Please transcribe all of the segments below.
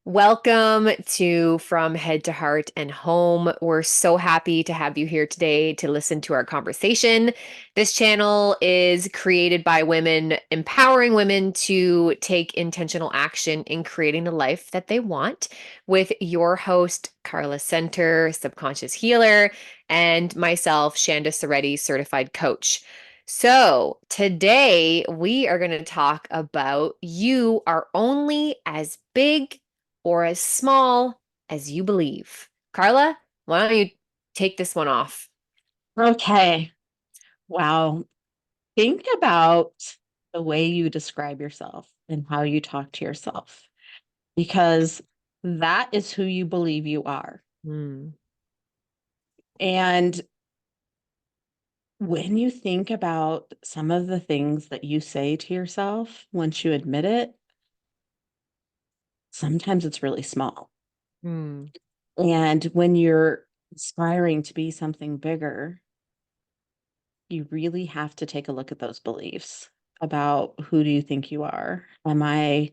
Welcome to From Head to Heart and Home. We're so happy to have you here today to listen to our conversation. This channel is created by women, empowering women to take intentional action in creating the life that they want, with your host, Carla Center, subconscious healer, and myself, Shanda Soretti, certified coach. So, today we are going to talk about you are only as big or as small as you believe. Carla, why don't you take this one off? Okay. Wow. Think about the way you describe yourself and how you talk to yourself, because that is who you believe you are. Hmm. And when you think about some of the things that you say to yourself, once you admit it, sometimes it's really small. Hmm. And when you're aspiring to be something bigger, you really have to take a look at those beliefs about who do you think you are? My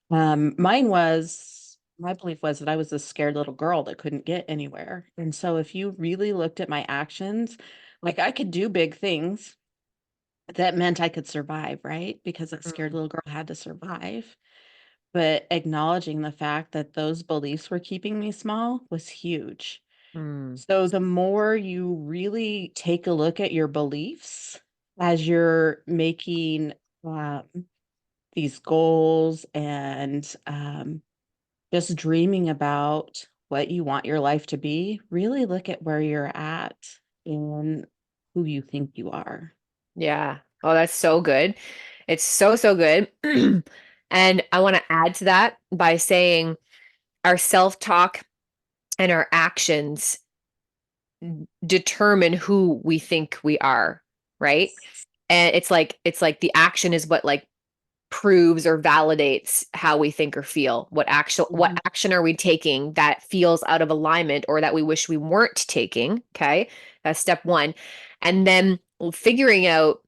belief was that I was this scared little girl that couldn't get anywhere. And so if you really looked at my actions, like I could do big things that meant I could survive, right? Because that scared little girl had to survive. But acknowledging the fact that those beliefs were keeping me small was huge. Hmm. So the more you really take a look at your beliefs as you're making um, these goals and just dreaming about what you want your life to be, really look at where you're at and who you think you are. Yeah. Oh, that's so good. It's so, so good. And I want to add to that by saying our self-talk and our actions determine who we think we are, right? And it's like the action is what like proves or validates how we think or feel. What Mhm. action are we taking that feels out of alignment or that we wish we weren't taking? Okay? That's step 1. And then figuring out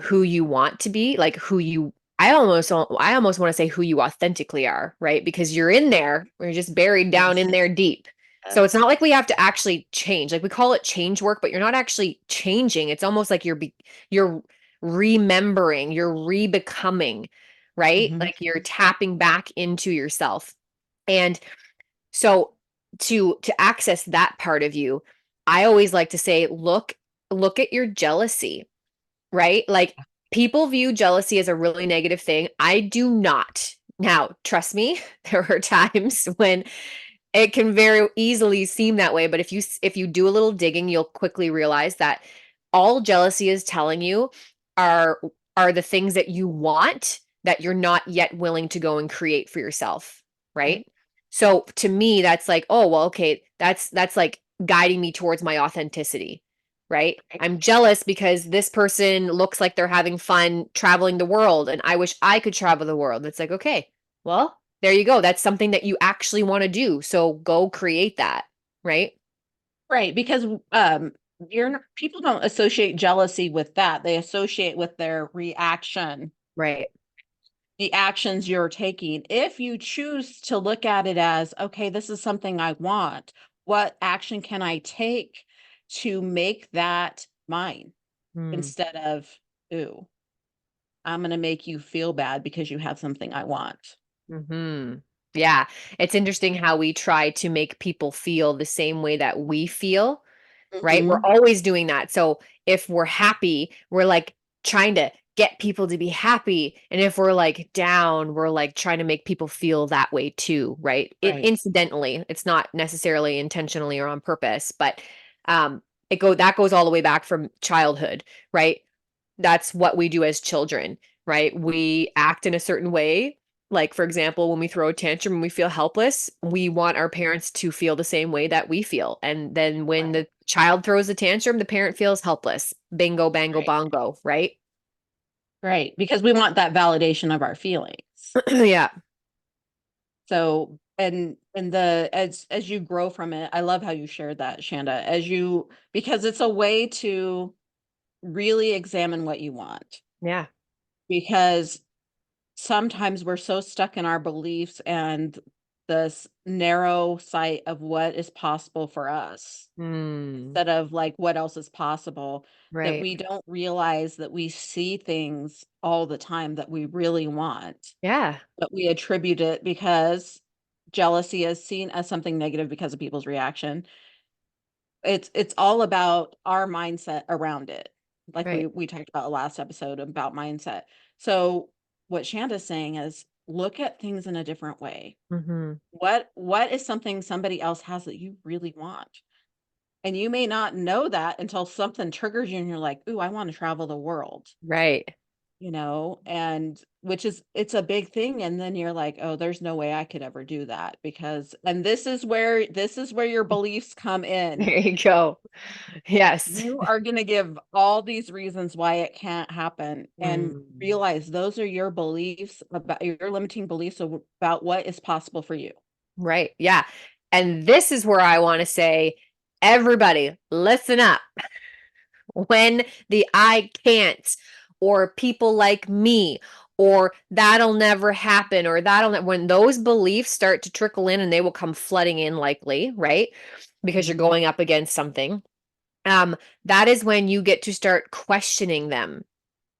who you want to be, like who you I almost want to say who you authentically are, right? Because you're in there, you're just buried down in Yes. there deep. So it's Yes. not like we have to actually change. Like we call it change work, but you're not actually changing. It's almost like you're remembering, you're rebecoming, right? Mhm. Like you're tapping back into yourself. And so to access that part of you, I always like to say, look at your jealousy, right? Like people view jealousy as a really negative thing. I do not. Now, trust me, there are times when it can very easily seem that way, but if you do a little digging, you'll quickly realize that all jealousy is telling you are are the things that you want that you're not yet willing to go and create for yourself, right? Right. So to me that's like, oh, well, okay, that's like guiding me towards my authenticity, right? Right. I'm jealous because this person looks like they're having fun traveling the world and I wish I could travel the world. It's like, okay, well, there you go. That's something that you actually want to do. So go create that, right? Right, because you're not, people don't associate jealousy with that. They associate with their reaction, Right. the actions you're taking. If you choose to look at it as, okay, this is something I want, what action can I take to make that mine? Hmm. Instead of, ooh, I'm going to make you feel bad because you have something I want. Hmm. Yeah. It's interesting how we try to make people feel the same way that we feel, right? We're Hmm. always doing that. So if we're happy, we're like trying to get people to be happy. And if we're like down, we're like trying to make people feel that way too, right? Right. Incidentally, it's not necessarily intentionally or on purpose, but that goes all the way back from childhood, right? That's what we do as children, right? We act in a certain way. Like, for example, when we throw a tantrum and we feel helpless, we want our parents to feel the same way that we feel. And then when Right. the child throws a tantrum, the parent feels helpless. Bingo, bango, Right. bongo, right? Right. Because we want that validation of our feelings. Yeah. So, and the as you grow from it, I love how you shared that, Shanda, because it's a way to really examine what you want. Yeah. Because sometimes we're so stuck in our beliefs and this narrow sight of what is possible for us Mm, instead of like what else is possible, that right. we don't realize that we see things all the time that we really want, Yeah. but we attribute it because jealousy is seen as something negative because of people's reaction. It's all about our mindset around it. Like Right. we talked about last episode about mindset. So what Shanda's saying is look at things in a different way. Mhm. What is something somebody else has that you really want? And you may not know that until something triggers you and you're like, "Ooh, I want to travel the world." Right. And which is it's a big thing, and then you're like, "Oh, there's no way I could ever do that because," and this is where your beliefs come in. There you go. Yes. You are gonna give all these reasons why it can't happen and Mm. realize those are your beliefs about your limiting beliefs about what is possible for you. Right. Yeah. And this is where I want to say, everybody, listen up. When the I can't, or people like me, or that'll never happen, or when those beliefs start to trickle in, and they will come flooding in likely, right? Because you're Mhm. going up against something. Um, that is when you get to start questioning them.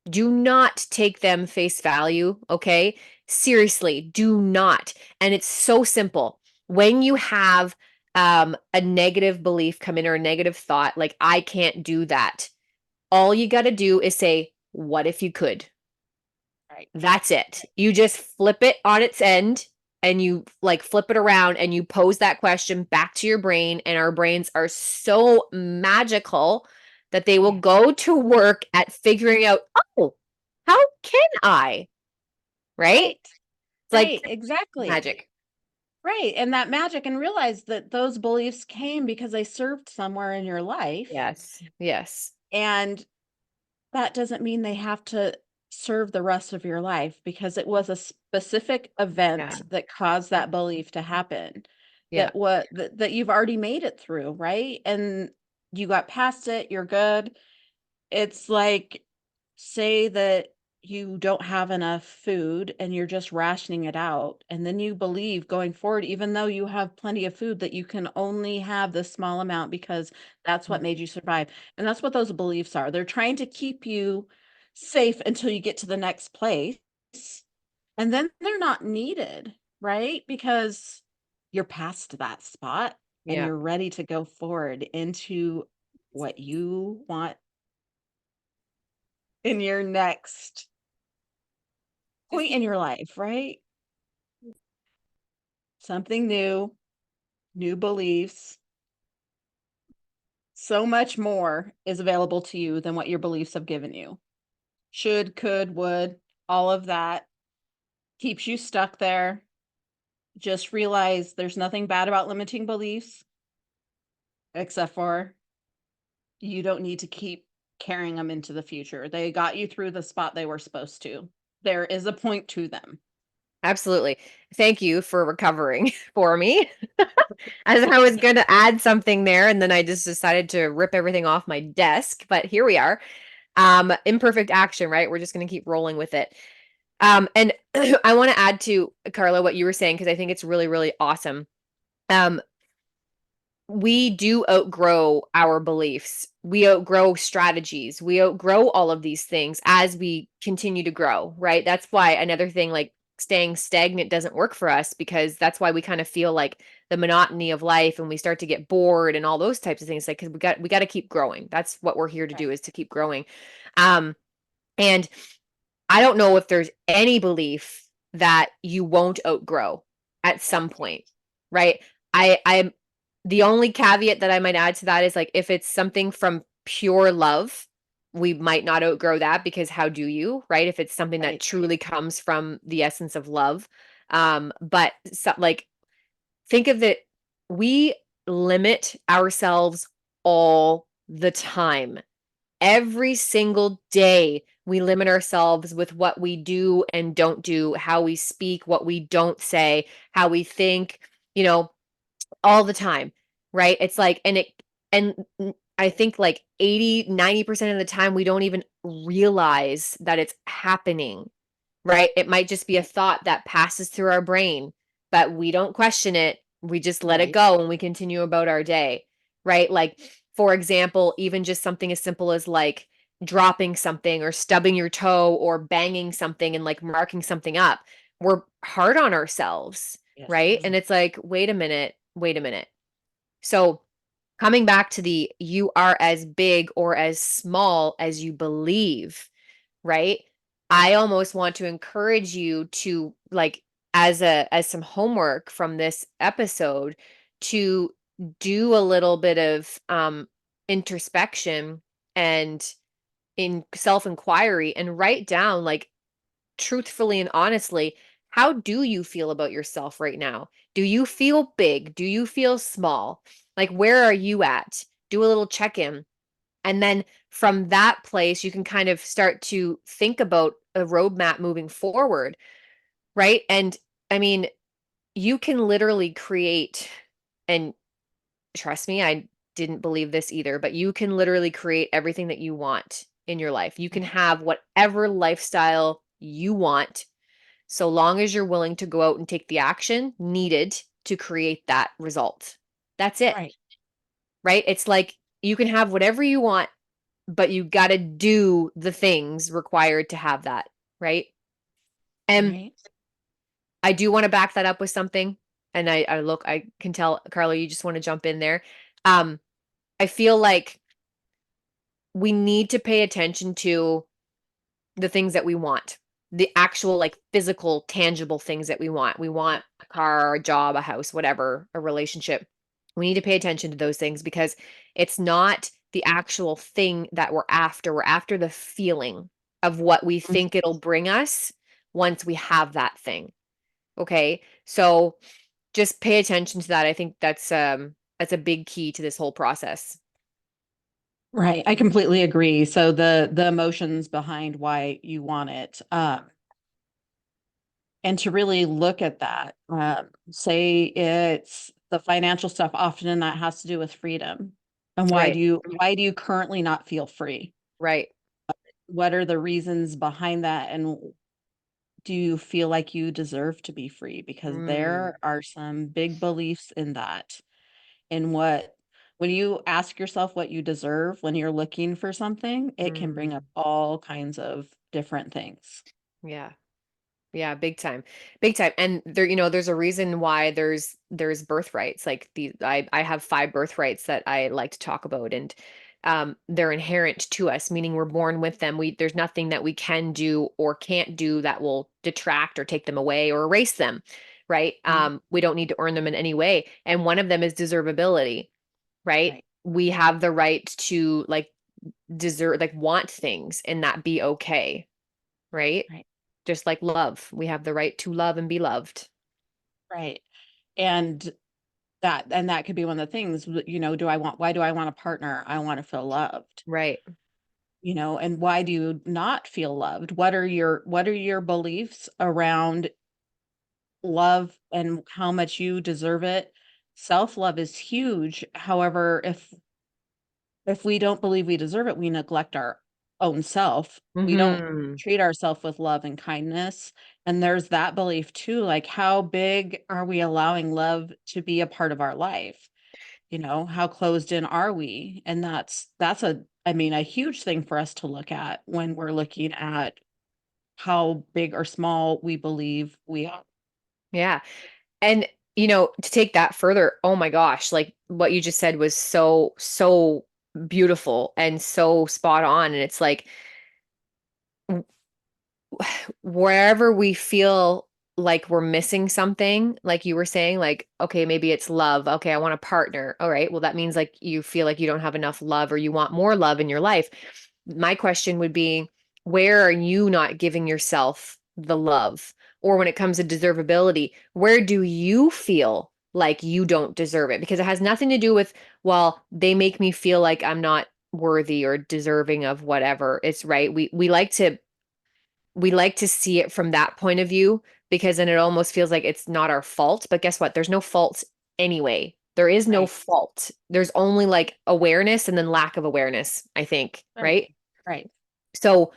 Do not take them face value, okay? Seriously, do not. And it's so simple. When you have a negative belief come in, or a negative thought, like I can't do that, all you got to do is say, what if you could? Right. That's it. You just flip it on its end, and you like flip it around, and you pose that question back to your brain. And our brains are so magical that they will Yeah. go to work at figuring out, oh, how can I? Right? Right. It's like Right, exactly. magic. Right, and that magic and realize that those beliefs came because they served somewhere in your life, Yes. Yes. and that doesn't mean they have to serve the rest of your life because it was a specific Yeah. event that caused that belief to happen, Yeah. that you've already made it through, right? And you got past it, you're good. It's like, say that you don't have enough food and you're just rationing it out, and then you believe going forward, even though you have plenty of food, that you can only have this small amount because that's what made you survive. And that's what those beliefs are. They're trying to keep you safe until you get to the next place. And then they're not needed, right? Because you're past that spot and Yeah. you're ready to go forward into what you want in your next Just point in your life, right? Something new, new beliefs. So much more is available to you than what your beliefs have given you. Should, could, would, all of that keeps you stuck there. Just realize there's nothing bad about limiting beliefs, except for you don't need to keep carrying them into the future. They got you through the spot they were supposed to. There is a point to them. absolutely. Thank you for recovering for me. As I was going to add something there, and then I just decided to rip everything off my desk, but here we are. Imperfect action, right? We're just going to keep rolling with it. And I want to add to Carla what you were saying, because I think it's really, really awesome. Um, we do outgrow our beliefs. We outgrow strategies. We outgrow all of these things as we continue to grow, right? That's why another thing, like staying stagnant, doesn't work for us, because that's why we kind of feel like the monotony of life, and we start to get bored and all those types of things. Like, because we got to keep growing. That's what we're here to do, Right. is to keep growing. Um, and I don't know if there's any belief that you won't outgrow at Yeah. some point, right? I'm the only caveat that I might add to that is, like, if it's something from pure love, we might not outgrow that, because how do you, right? If it's something that Right. truly comes from the essence of love. But so, like, think of it, we limit ourselves all the time. Every single day, we limit ourselves with what we do and don't do, how we speak, what we don't say, how we think, you know, all the time, right? It's like, and I think like 80-90% of the time, we don't even realize that it's happening, right? It might just be a Right. thought that passes through our brain. but we don't question it. We just let it Right. go and we continue about our day, right? Like, for example, even just something as simple as like dropping something or stubbing your toe or banging something and like marking something up. We're hard on ourselves, Yes. right? And it's like, wait a minute, wait a minute. So, coming back to the you are as big or as small as you believe, right? I almost want to encourage you to like as some homework from this episode to do a little bit of introspection and in self-inquiry and write down like truthfully and honestly, how do you feel about yourself right now? Do you feel big? Do you feel small? Like, where are you at? Do a little check in. And then from that place, you can kind of start to think about a roadmap moving forward, right? And I mean, you can literally create, and trust me, I didn't believe this either, but you can literally create everything that you want in your life. You can Right. have whatever lifestyle you want so long as you're willing to go out and take the action needed to create that result. That's it, Right. right? It's like you can have whatever you want, but you got to do the things required to have that, right? And Right. I do want to back that up with something. And I can tell, Carla, you just want to jump in there. Um, I feel like we need to pay attention to the things that we want, the actual like physical, tangible things that we want. We want a car, a job, a house, whatever, a relationship. We need to pay attention to those things because it's not the actual thing that we're after. We're after the feeling of what we Mm. think it'll bring us once we have that thing. Okay. So just pay attention to that. I think that's a big key to this whole process. Right. I completely agree. So the emotions behind why you want it, and to really look at that, say it's the financial stuff, often that has to do with freedom. And Right. why do you currently not feel free? Right. What are the reasons behind that? And do you feel like you deserve to be free? Because Mm, there are some big beliefs in that. And when you ask yourself what you deserve when you're looking for something, it can bring up mm, all kinds of different things. yeah. Yeah, big time. Big time. And there, there's a reason why there's birthrights. Like I have five birthrights that I like to talk about and they're inherent to us, meaning we're born with them. There's nothing that we can do or can't do that will detract or take them away or erase them, right? Right. We don't need to earn them in any way. And one of them is deservability, right? Right. We have the right to like deserve like want things and that be okay, right? Right. Just like love, we have the right to love and be loved. Right. And that could be one of the things, why do I want a partner? I want to feel loved, Right. and why do you not feel loved? What are your beliefs around love and how much you deserve it? Self-love is huge. However, if we don't believe we deserve it, we neglect our own self. We don't Mhm. treat ourselves with love and kindness. And there's that belief too, like how big are we allowing love to be a part of our life? How closed in are we? And that's a huge thing for us to look at when we're looking at how big or small we believe we are. Yeah. And, to take that further, oh my gosh, like what you just said was so, so beautiful and so spot on. And it's like, wherever we feel like we're missing something, like you were saying, like, okay, maybe it's love. Okay, I want a partner. All right. Well, that means like you feel like you don't have enough love or you want more love in your life. My question would be, where are you not giving yourself the love? Or when it comes to deservability, where do you feel like you don't deserve it? Because it has nothing to do with, well, they make me feel like I'm not worthy or deserving of whatever. It's right. We like to see it from that point of view because then it almost feels like it's not our fault. But guess what? There's no fault anyway. There is no Right. fault. There's only like awareness and then lack of awareness, I think, Right. right? Right. So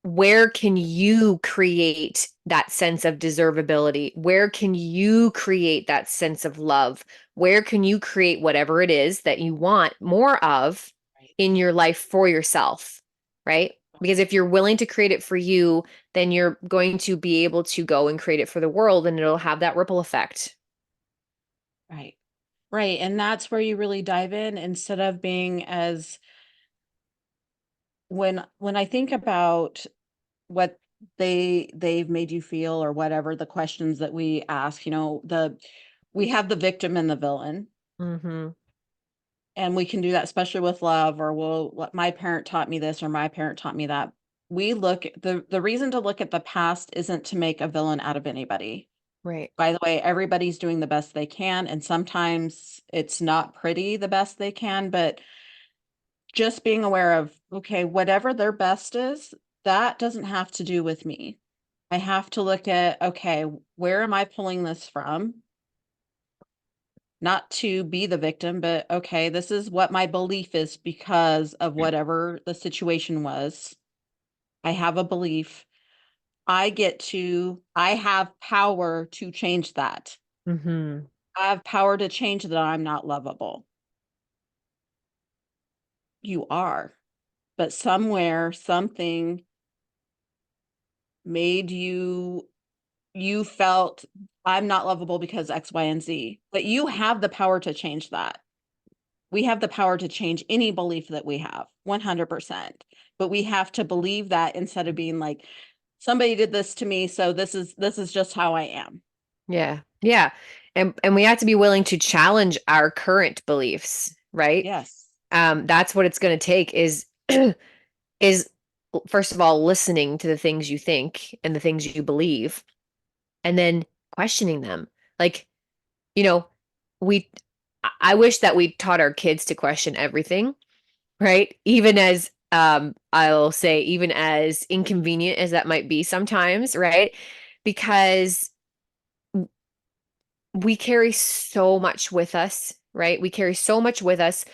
where can you create that sense of deservability? Where can you create that sense of love? Where can you create whatever it is that you want more of Right. in your life for yourself, right? Because if you're willing to create it for you, then you're going to be able to go and create it for the world, and it'll have that ripple effect. Right. Right. And that's where you really dive in instead of being as when I think about what they've made you feel or whatever the questions that we ask, we have the victim and the villain, Mm-hmm. and we can do that especially with love, or well, what my parent taught me this or my parent taught me that. We look the reason to look at the past isn't to make a villain out of anybody. Right. By the way, everybody's doing the best they can, and sometimes it's not pretty the best they can, but just being aware of, okay, whatever their best is, that doesn't have to do with me. I have to look at, okay, where am I pulling this from? Not to be the victim, but okay, this is what my belief is because of whatever the situation was. I have a belief. I have power to change that. Mm-hmm. I have power to change that I'm not lovable. You are. But somewhere, something made you felt I'm not lovable because X, Y, and Z. But you have the power to change that. We have the power to change any belief that we have 100%. But we have to believe that instead of being like, somebody did this to me, so this is just how I am. Yeah. Yeah. And we have to be willing to challenge our current beliefs, right? Yes. That's what it's going to take is first of all listening to the things you think and the things you believe, and then questioning them. Like, you know, we I wish that we taught our kids to question everything, right? Even as I'll say, even as inconvenient as that might be sometimes, right? Because we carry so much with us, right? We carry so much with us,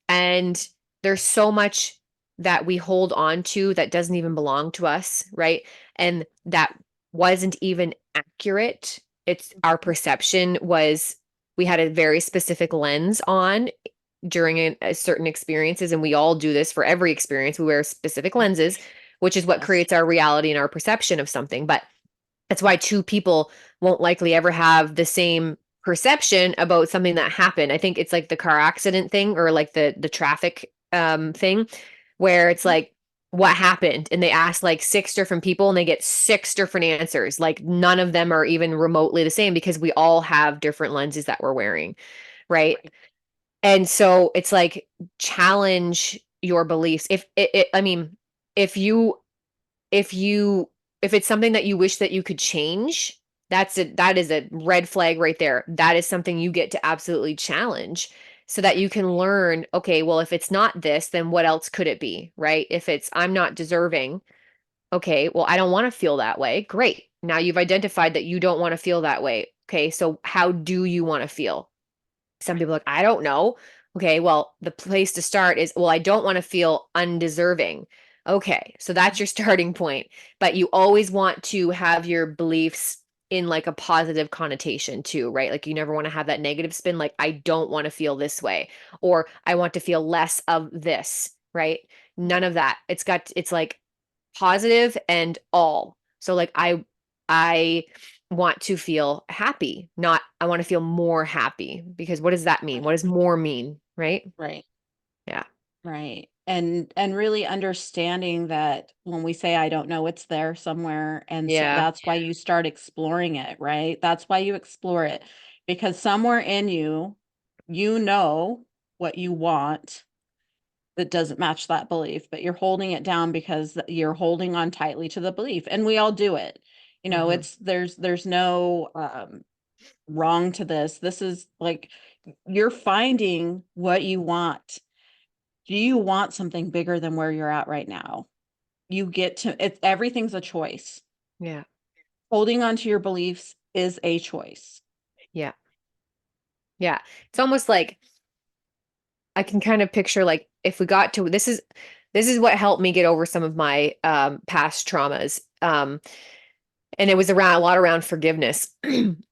and there's so much that we hold on to that doesn't even belong to us, right? And that wasn't even accurate. It's our perception was we had a very specific lens on during a certain experiences, and we all do this for every experience. We wear specific lenses, which is what Yes. creates our reality and our perception of something. But that's why two people won't likely ever have the same perception about something that happened. I think it's like the car accident thing, or like the traffic thing, where it's Mhm. like what happened, and they ask like six different people and they get six different answers. Like none of them are even remotely the same because we all have different lenses that we're wearing, right? Right. And so it's like challenge your beliefs. If I mean, if you if you if it's something that you wish that you could change, that is a red flag right there. That is something you get to absolutely challenge so that you can learn, okay, well, if it's not this, then what else could it be, right? If it's I'm not deserving, okay, well, I don't want to feel that way. Great. Now you've identified that you don't want to feel that way. Okay, so how do you want to feel? Some Right. people are like, I don't know. Okay, well, the place to start is, well, I don't want to feel undeserving. Okay, so that's your starting point. But you always want to have your beliefs in like a positive connotation too, right? Like you never want to have that negative spin, like, I don't want to feel this way, or I want to feel less of this, right? None of that. It's like positive and all. So like I want to feel happy, not I want to feel more happy, because what does that mean? What Right. does more mean, right? Right. Yeah. Right. And really understanding that when we say I don't know, it's there somewhere. And so Yeah. that's why you start exploring it, right? That's why you explore it. Because somewhere in you, you know what you want that doesn't match that belief, but you're holding it down because you're holding on tightly to the belief. And we all do it. Mhm. It's there's no wrong to this. This is like you're finding what you want. Do you want something bigger than where you're at right now? You get to it's everything's a choice. Yeah. Holding on to your beliefs is a choice. Yeah. Yeah. It's almost like I can kind of picture like if we got to this is this is what helped me get over some of my past traumas. And it was around a lot around forgiveness.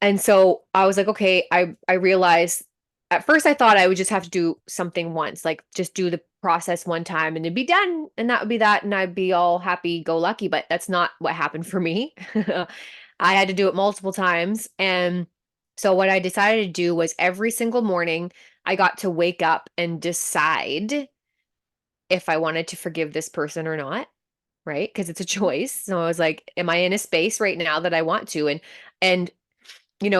And so I was like, okay, I realized at first I thought I would just have to do something once, like just do the process one time and it'd be done and that would be that and I'd be all happy go lucky, but that's not what happened for me. I had to do it multiple times. And so what I decided to do was every single morning I got to wake up and decide if I wanted to forgive this person or not, right? Because it's a Mhm. choice. So I was like, am I in a space right now that I want to? And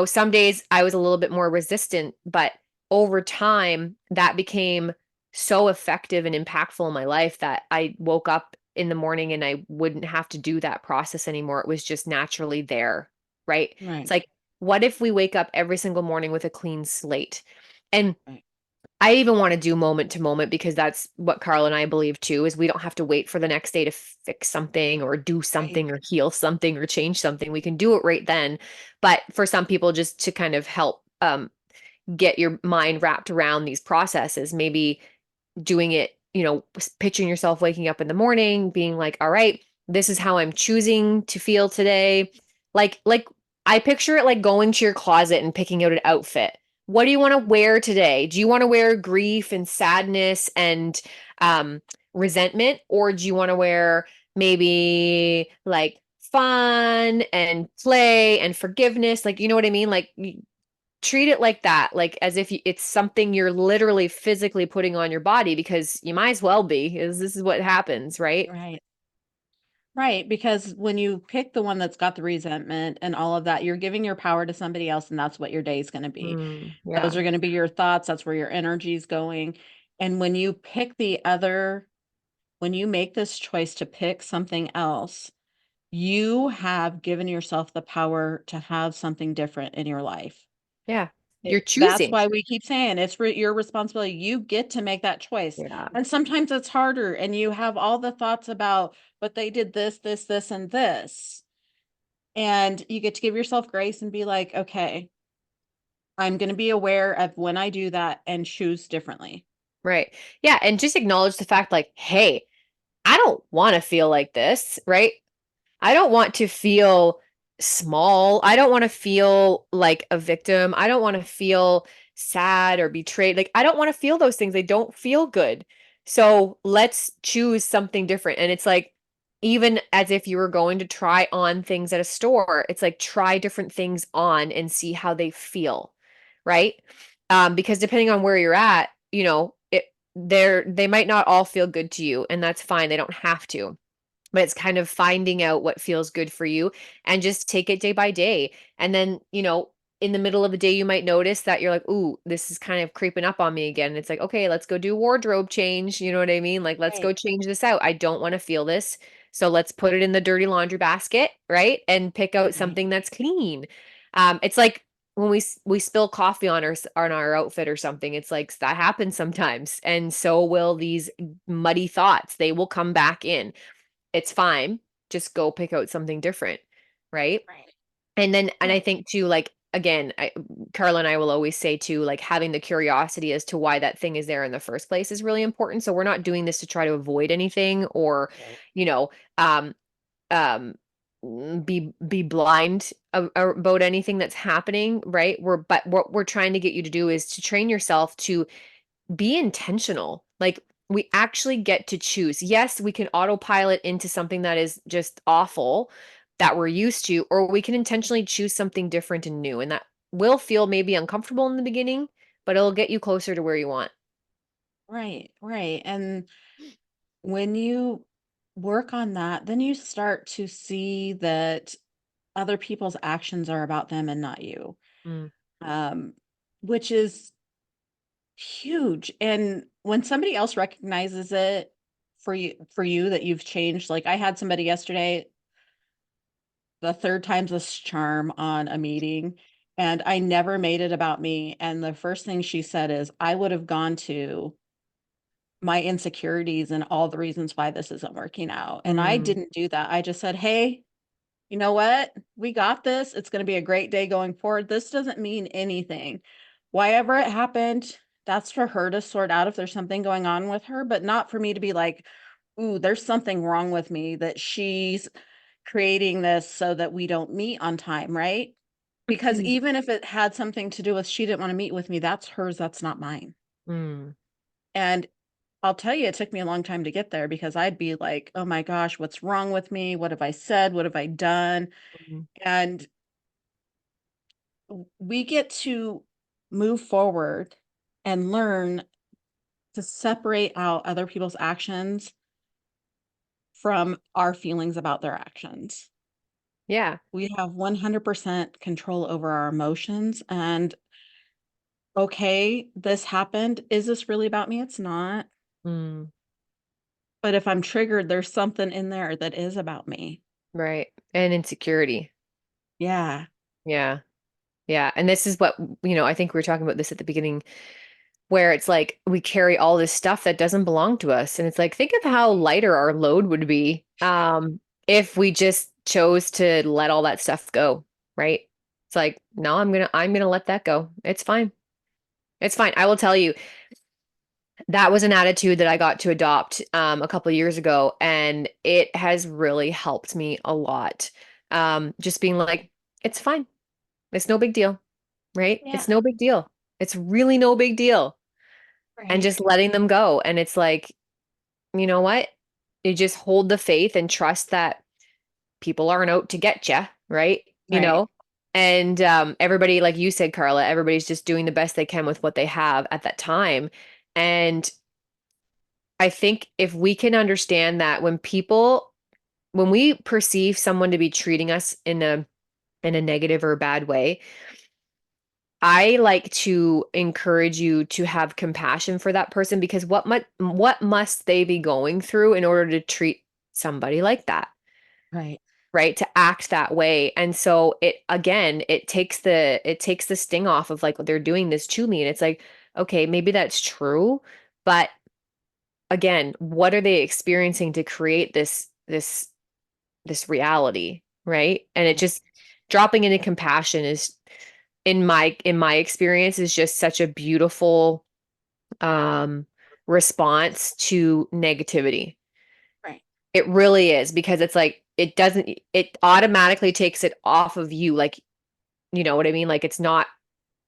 some days I was a little bit more resistant, but over time that became so effective and impactful in my life that I woke up in the morning and I wouldn't have to do that process anymore. It was just naturally there, right? It's Right, like, what if we wake up every single morning with a clean slate? And right, I even want to do moment to moment because that's what Carl and I believe too, is we don't have to wait for the next day to fix something or do right, something or heal something or change something. We can do it right then. But for some people, just to kind of help get your mind wrapped around these processes, maybe doing it, pitching yourself waking up in the morning, being like, all right, this is how I'm choosing to feel today. Like I picture it like going to your closet and picking out an outfit. What do you want to wear today? Do you want to wear grief and sadness and um resentment, or do you want to wear maybe like fun and play and forgiveness? Like, you know what I mean? Like treat it like that, like as if it's something you're literally physically putting on your body because you might as well be, is this is what happens, right? right. Right, because when you pick the one that's got the resentment and all of that, you're giving your power to somebody else, and that's what your day is going to be. Those Yeah. are going to be your thoughts. That's where your energy is going. And when you pick when you make this choice to pick something else, you have given yourself the power to have something different in your life. Yeah. You're That's choosing. why we keep saying it's your responsibility. You get to make that choice. Yeah. And sometimes it's harder and you have all the thoughts about, but they did this, this, this, and this. And you get to give yourself grace and be like, okay, I'm going to be aware of when I do that and choose differently. Right. Yeah, and just acknowledge the fact like, hey, I don't want to feel like this, right? I don't want to feel small. I don't want to feel like a victim. I don't want to feel sad or betrayed. Like, I don't want to feel those things. They don't feel good. So let's choose something different. And it's like, even as if you were going to try on things at a store, it's like try different things on and see how they feel, right? Because depending on where you're at, they might not all feel good to you, and that's fine. They don't have to, but it's kind of finding out what feels good for you and just take it day by day. And then, in the middle of the day, you might notice that you're like, ooh, this is kind of creeping up on me again. And it's like, okay, let's go do wardrobe change. You know what I mean? Like, let's Right. go change this out. I don't want to feel this. So let's put it in the dirty laundry basket, right? And pick out Right. something that's clean. It's like when we spill coffee on our outfit or something. It's like that happens sometimes. And so will these muddy thoughts. They will come back in. It's fine. Just go pick out something different, right? Right. And I Right. think too, like again, Carla and I will always say too, like having the curiosity as to why that thing is there in the first place is really important. So we're not doing this to try to avoid anything or, Right. you know, um, um, be blind about anything that's happening, right? But what we're trying to get you to do is to train yourself to be intentional. Like we actually get to choose. Yes, we can autopilot into something that is just awful that we're used to, or we can intentionally choose something different and new. And that will feel maybe uncomfortable in the beginning, but it'll get you closer to where you want. Right. Right. And when you work on that, then you start to see that other people's actions are about them and not you. Mm, Um, which is huge. And when somebody else recognizes it for you that you've changed, like I had somebody yesterday, the third time's this charm on a meeting, and I never made it about me. And the first thing she said is, I would have gone to my insecurities and all the reasons why this isn't working out. And I mm, didn't do that. I just said, hey, you know what? We got this. It's going to be a great day going forward. This doesn't mean anything. Why ever it happened, that's for her to sort out if there's something going on with her, but not for me to be like, ooh, there's something wrong with me that she's creating this so that we don't meet on time, right? Because even if it had something to do with she didn't want to meet with me, that's hers, that's not mine. Mm, And I'll tell you, it took me a long time to get there because I'd be like, oh my gosh, what's wrong with me? What have I said? What have I done? mm. And we get to move forward and learn to separate out other people's actions from our feelings about their actions. Yeah. We have 100% control over our emotions. And okay, this happened. Is this really about me? It's not. Mm, But if I'm triggered, there's something in there that is about me. right. And insecurity. Yeah. Yeah. Yeah. And this is what, I think we were talking about this at the beginning, where it's like we carry all this stuff that doesn't belong to us. And it's like, think of how lighter our load would be if we just chose to let all that stuff go, right? It's like, no, I'm gonna let that go. It's fine. It's fine. I will tell you, that was an attitude that I got to adopt a couple of years ago, and it has really helped me a lot. Just being like, it's fine. It's no big deal, right? Yeah. It's no big deal. It's really no big deal. And Right. just letting them go. And it's like, you know what? You just hold the faith and trust that people aren't out to get you, right? Right. And everybody, like you said, Carla, everybody's just doing the best they can with what they have at that time. And I think if we can understand that when we perceive someone to be treating us in a negative or a bad way, I like to encourage you to have compassion for that person, because what must they be going through in order to treat somebody like that, Right. right? To act that way. And so it takes the sting off of like they're doing this to me, and it's like, okay, maybe that's true, but again, what are they experiencing to create this reality, right? And it Right. just dropping into compassion is in my experience is just such a beautiful um response to negativity. Right. It really is, because it's like it automatically takes it off of you, like, you know what I mean? Like, it's not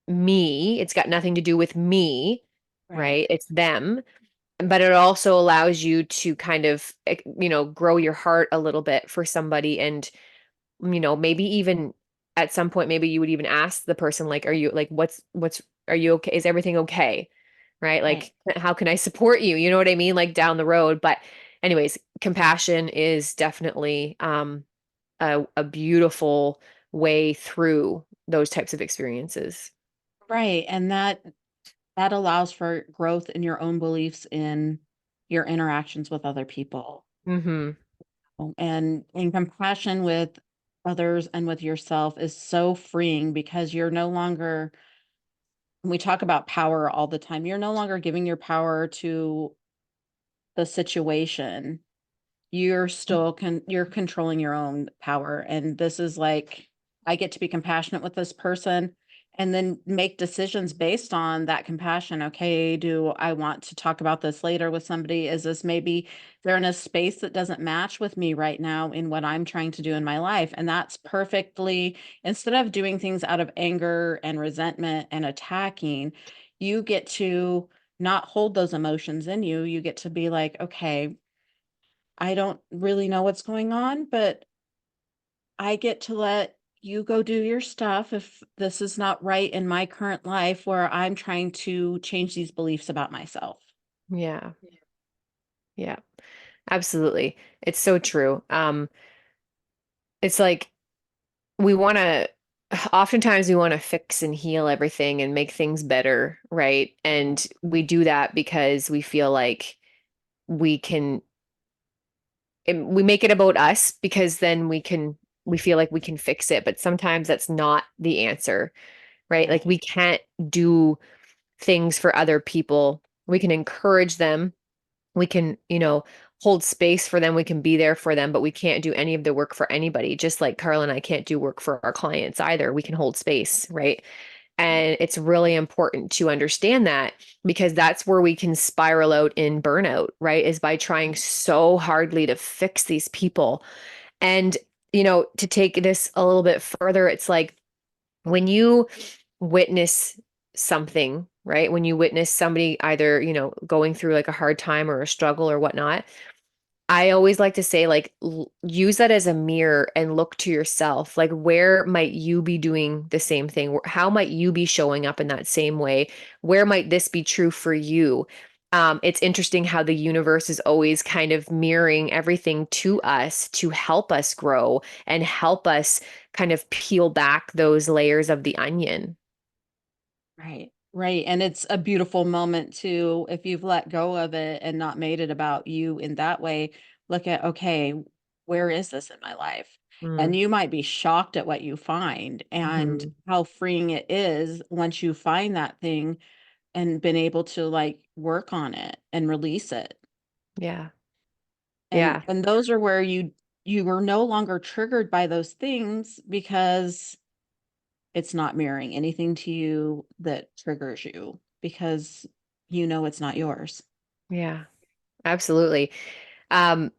me, it's got nothing to do with me, Right. right? It's them. But it also allows you to kind of grow your heart a little bit for somebody, and maybe even at some point, maybe you would even ask the person, like, are you like, what's are you okay? Is everything okay? Right? Right. Like, how can I support you? You know what I mean? Like, down the road. But anyways, compassion is definitely a beautiful way through those types of experiences. Right. And that allows for growth in your own beliefs in your interactions with other people. Mm-hmm. And compassion with others and with yourself is so freeing because you're no longer, we talk about power all the time. You're no longer giving your power to the situation. You're still you're controlling your own power. And this is like, I get to be compassionate with this person and then make decisions based on that compassion. Okay, do I want to talk about this later with somebody? Is this maybe they're in a space that doesn't match with me right now in what I'm trying to do in my life? And that's perfectly, instead of doing things out of anger and resentment and attacking, you get to not hold those emotions in you. You get to be like, okay, I don't really know what's going on, but I get to let you go do your stuff if this is not right in my current life where I'm trying to change these beliefs about myself. Yeah. Yeah. Absolutely. It's so true. It's like we want to oftentimes we want to fix and heal everything and make things better, right? And we do that because we feel like we can we make it about us, because then we feel like we can fix it, but sometimes that's not the answer, right? Like, Right. we can't do things for other people. We can encourage them. We can, hold space for them. We can be there for them, but we can't do any of the work for anybody. Just like Carl and I can't do work for our clients either. We can hold space, right? And it's really important to understand that, because that's where we can spiral out in burnout, right? Is by trying so hardly to fix these people. And, to take this a little bit further, it's like when you witness something, right? When you witness somebody either, going through like a hard time or a struggle or whatnot, I always like to say, like, use that as a mirror and look to yourself. Like, where might you be doing the same thing? How might you be showing up in that same way? Where might this be true for you? It's interesting how the universe is always kind of mirroring everything to us to help us grow and help us kind of peel back those layers of the onion. Right. Right. And it's a beautiful moment too, if you've let go of it and not made it about you in that way. Look at, okay, where is this in my life? And Mm, you might be shocked at what you find and mhm. how freeing it is once you find that thing and been able to like work on it and release it. Yeah. And Yeah. those are where you are no longer triggered by those things because it's not mirroring anything to you that triggers you because you know it's not yours. Yeah. Absolutely. Um,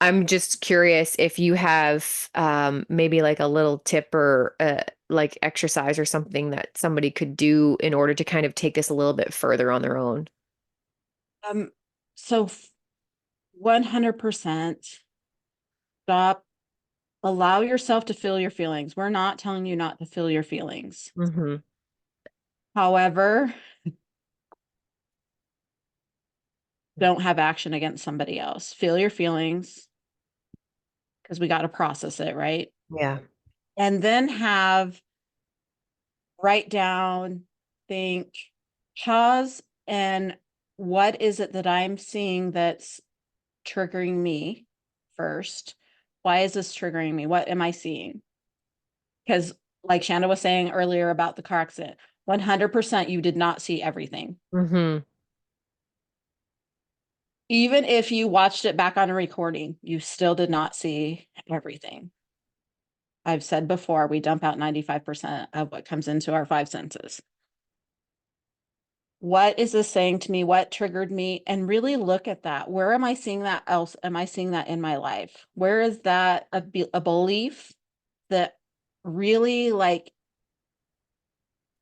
I'm just curious if you have maybe like a little tip or like exercise or something that somebody could do in order to kind of take this a little bit further on their own. Um, so 100% stop, allow yourself to feel your feelings. We're not telling you not to feel your feelings. Hmm. However, don't have action against somebody else. Feel your feelings because we got to process it, right? Yeah. And then write down, think, pause, and what is it that I'm seeing that's triggering me first? Why is this triggering me? What am I seeing? Because, like Shanda was saying earlier about the car accident, 100% you did not see everything. Hmm. Even if you watched it back on a recording, you still did not see everything. I've said before, we dump out 95% of what comes into our five senses. What is this saying to me? What triggered me? And really look at that. Where am I seeing that else? Am I seeing that in my life? Where is that a belief that really like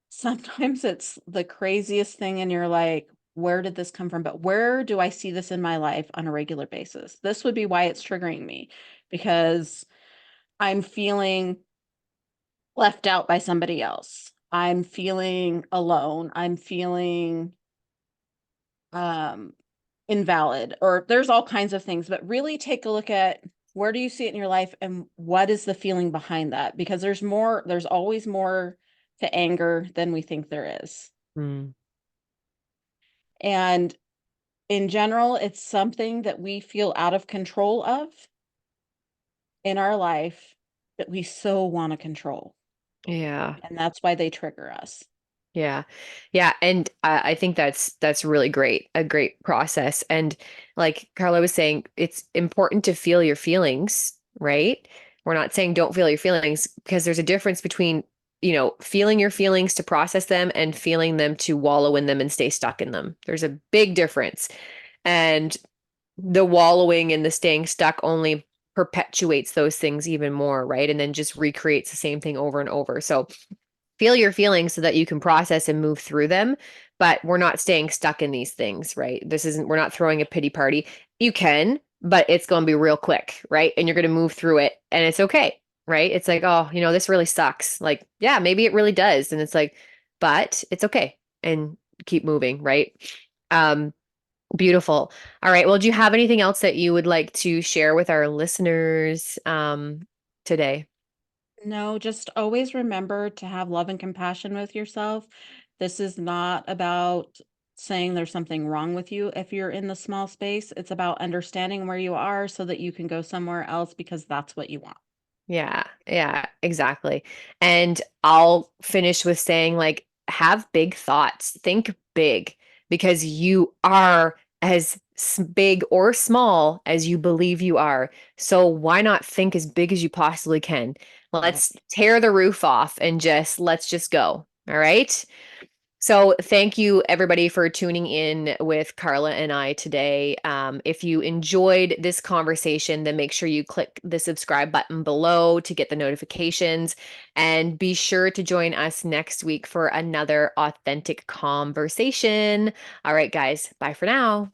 sometimes it's the craziest thing and you're like, where did this come from? But where do I see this in my life on a regular basis? This would be why it's triggering me because I'm feeling left out by somebody else. I'm feeling alone. I'm feeling um invalid, or there's all kinds of things, but really take a look at where do you see it in your life and what is the feeling behind that? Because there's always more to anger than we think there is. Mm. And in general, it's something that we feel out of control of in our life that we so want to control. Yeah. And that's why they trigger us. Yeah. Yeah. And I think that's really great, a great process. And like Carla was saying, it's important to feel your feelings, right? We're not saying don't feel your feelings, because there's a difference between, feeling your feelings to process them and feeling them to wallow in them and stay stuck in them. There's a big difference. And the wallowing and the staying stuck only perpetuates those things even more, right? And then just recreates the same thing over and over. So feel your feelings so that you can process and move through them, but we're not staying stuck in these things, right? We're not throwing a pity party. You can, but it's going to be real quick, right? And you're going to move through it and it's okay, right? It's like, oh, this really sucks. Like, yeah, maybe it really does. And it's like, but it's okay, and keep moving, right? Um, Beautiful. All right. Well, do you have anything else that you would like to share with our listeners today? No, just always remember to have love and compassion with yourself. This is not about saying there's something wrong with you if you're in the small space. It's about understanding where you are so that you can go somewhere else because that's what you want. Yeah, yeah, exactly. And I'll finish with saying, like, have big thoughts, think big, because you are as big or small as you believe you are. So why not think as big as you possibly can? Yep. Let's tear the roof off and let's just go. All right. So, thank you everybody for tuning in with Carla and I today. If you enjoyed this conversation, then make sure you click the subscribe button below to get the notifications. And be sure to join us next week for another authentic conversation. All right, guys, bye for now.